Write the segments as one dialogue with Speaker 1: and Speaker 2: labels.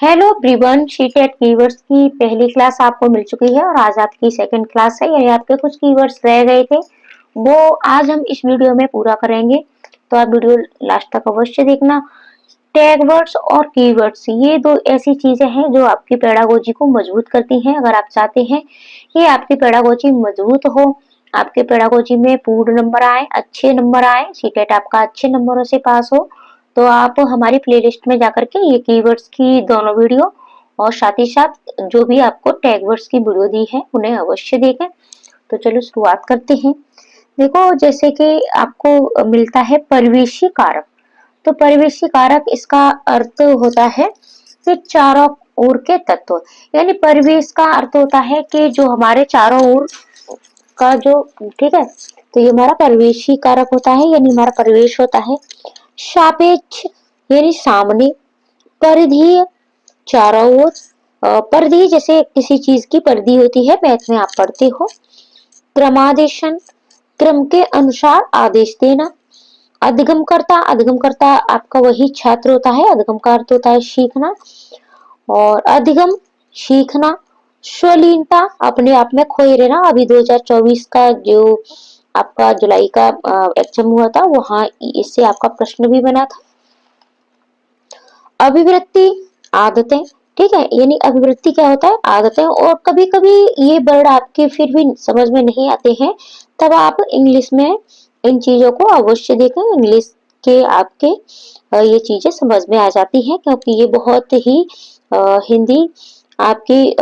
Speaker 1: Hello everyone, शीटेट keywords की पहली class आपको मिल चुकी है और आज आपकी सेकंड क्लास है। यानी आपके कुछ कीवर्ड्स रह गए थे, वो आज हम इस वीडियो में पूरा करेंगे। तो आप वीडियो लास्ट तक अवश्य देखना। टैग वर्ड्स और कीवर्ड्स, ये दो ऐसी चीजें हैं जो आपकी पेडागोजी को मजबूत करती हैं। अगर आप चाहते हैं कि आपकी पेडागोजी मजबूत हो, आपके पेडागोजी में पूर्ण नंबर आए, अच्छे नंबर आए, शीटेट आपका अच्छे नंबरों से पास हो, तो आप हमारी प्लेलिस्ट में जाकर के ये कीवर्ड्स की दोनों वीडियो और साथ ही साथ जो भी आपको टैग वर्ड्स की वीडियो दी है उन्हें अवश्य देखें। तो चलो शुरुआत करते हैं। देखो, जैसे कि आपको मिलता है परिवेशी कारक। तो परिवेशी कारक, इसका अर्थ होता है कि चारों ओर के तत्व। यानी परिवेश का अर्थ होता है कि जो हमारे चारों ओर का जो, ठीक है, तो ये हमारा परिवेशी कारक होता है, यानी हमारा परिवेश होता है। सापेक्ष यानी सामने। परिधीय, चारों ओर। परिधि जैसे किसी चीज की परिधि होती है, मैथ में आप पढ़ते हो। क्रमादेशन, क्रम के अनुसार आदेश देना। अधिगमकर्ता, अधिगमकर्ता आपका वही छात्र होता है। अधिगम का अर्थ होता है सीखना, और अधिगम सीखना। स्वलीनता, अपने आप में खोए रहना। अभी 2024 का जो आपका जुलाई का एग्जाम हुआ था, वहां इससे आपका प्रश्न भी बना था। अभिवृत्ति, आदतें, ठीक है, यानी अभिवृत्ति क्या होता है, आदतें। और कभी कभी ये वर्ड आपके फिर भी समझ में नहीं आते हैं, तब आप इंग्लिश में इन चीजों को अवश्य देखें। इंग्लिश के आपके ये चीजें समझ में आ जाती हैं, क्योंकि ये बहुत ही हिंदी आपकी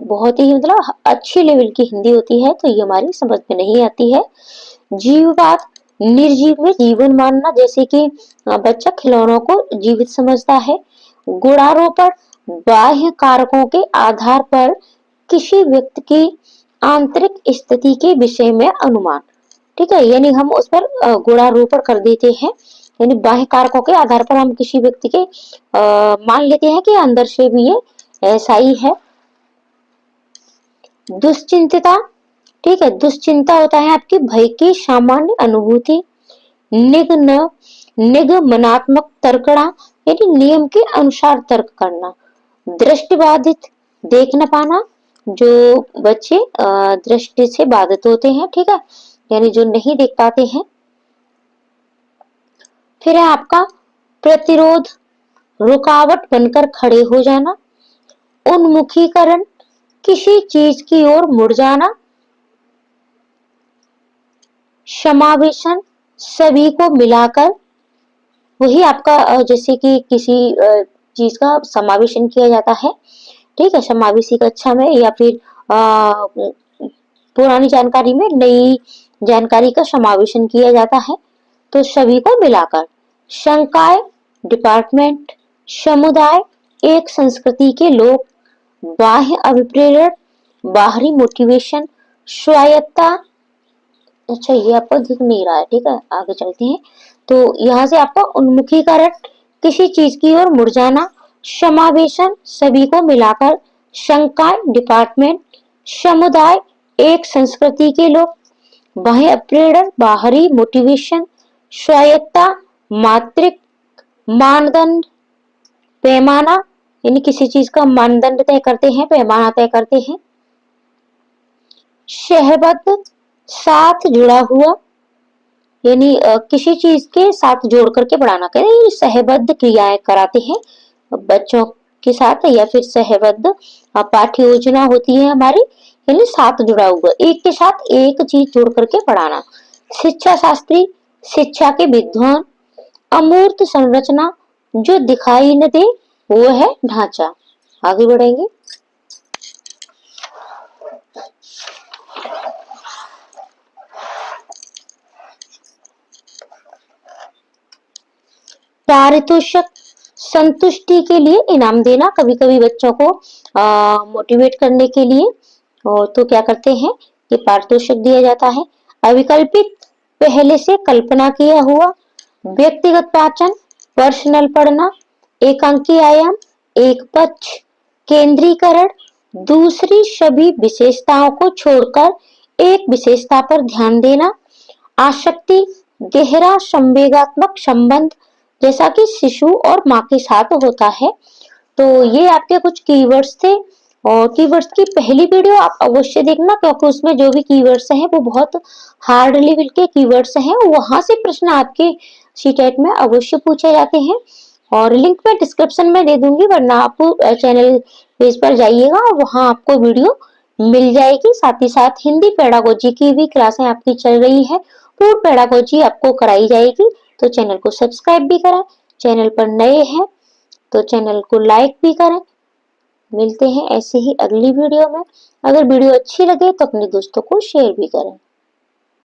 Speaker 1: बहुत ही मतलब अच्छी लेवल की हिंदी होती है, तो ये हमारी समझ में नहीं आती है। जीववाद, निर्जीव में जीवन मानना, जैसे कि बच्चा खिलौनों को जीवित समझता है। गुणारोपण, बाह्य कारकों के आधार पर किसी व्यक्ति की आंतरिक स्थिति के विषय में अनुमान, ठीक है, यानी हम उस पर गुणारोपण कर देते हैं। यानी बाह्य कारकों के आधार पर हम किसी व्यक्ति के मान लेते हैं कि अंदर से भी ये ऐसा ही है। दुश्चिंतता, ठीक है, दुश्चिंता होता है आपकी भय की सामान्य अनुभूति। निग्न, निगमनात्मक तर्कणा, यानी नियम के अनुसार तर्क करना। दृष्टिबाधित, देख न पाना, जो बच्चे दृष्टि से बाधित होते हैं, ठीक है, यानी जो नहीं देख पाते हैं। फिर है आपका प्रतिरोध, रुकावट बनकर खड़े हो जाना। उन्मुखीकरण, किसी चीज की ओर मुड़ जाना। समावेशन, सभी को मिलाकर, वही आपका जैसे कि किसी चीज का समावेशन किया जाता है, ठीक है, समावेशी कक्षा में, या फिर पुरानी जानकारी में नई जानकारी का समावेशन किया जाता है, तो सभी को मिलाकर। संकाय, डिपार्टमेंट। समुदाय, एक संस्कृति के लोग। बाह्य अभिप्रेरण, बाहरी मोटिवेशन। स्वायत्ता, अच्छा ये आपको दिख नहीं रहा है, ठीक है, आगे चलते हैं। तो यहाँ से आपका उन्मुखीकरण, किसी चीज की ओर मुड़ जाना। समावेशन, सभी को मिलाकर। संकाय, डिपार्टमेंट। समुदाय, एक संस्कृति के लोग। बाह्य प्रेरण, बाहरी मोटिवेशन। स्वायत्ता, मात्रिक। मानदंड, पैमाना, यानी किसी चीज का मानदंड तय करते हैं, पैमाना तय करते हैं। सहबद्ध, साथ जुड़ा हुआ, यानी किसी चीज के साथ जोड़ करके बढ़ाना, करें सहबद्ध क्रियाएं कराते हैं बच्चों के साथ, या फिर सहबद्ध पाठ्य योजना होती है हमारी, यानी साथ जुड़ा हुआ, एक के साथ एक चीज जोड़ करके पढ़ाना। शिक्षा शास्त्री, शिक्षा के विद्वान। अमूर्त संरचना, जो दिखाई न दे, वो है ढांचा। आगे बढ़ेंगे। पारितोषिक, संतुष्टि के लिए इनाम देना, कभी कभी बच्चों को मोटिवेट करने के लिए तो क्या करते हैं कि पारितोषिक दिया जाता है। अविकल्पित, पहले से कल्पना किया हुआ। व्यक्तिगत पाचन, पर्सनल पढ़ना। एकांकी आयाम, एक पक्ष। केंद्रीकरण, दूसरी सभी विशेषताओं को छोड़कर एक विशेषता पर ध्यान देना। आसक्ति, गहरा संवेगात्मक संबंध, जैसा कि शिशु और माँ के साथ होता है। तो ये आपके कुछ कीवर्ड्स थे और कीवर्ड्स की पहली वीडियो आप अवश्य देखना, क्योंकि उसमें जो भी कीवर्ड्स हैं वो बहुत हार्ड लेवल के कीवर्ड्स हैं। वहां से प्रश्न आपके सीटेट में अवश्य पूछे जाते हैं और लिंक मैं डिस्क्रिप्शन में दे दूंगी, वरना आप चैनल पेज पर जाइएगा और वहां आपको वीडियो मिल जाएगी। साथ ही साथ हिंदी पेडागोजी की भी क्लासें आपकी चल रही है, पूर्ण पेडागोजी आपको कराई जाएगी। तो चैनल को सब्सक्राइब भी करें, चैनल पर नए हैं तो चैनल को लाइक भी करें। मिलते हैं ऐसे ही अगली वीडियो में। अगर वीडियो अच्छी लगे तो अपने दोस्तों को शेयर भी करें।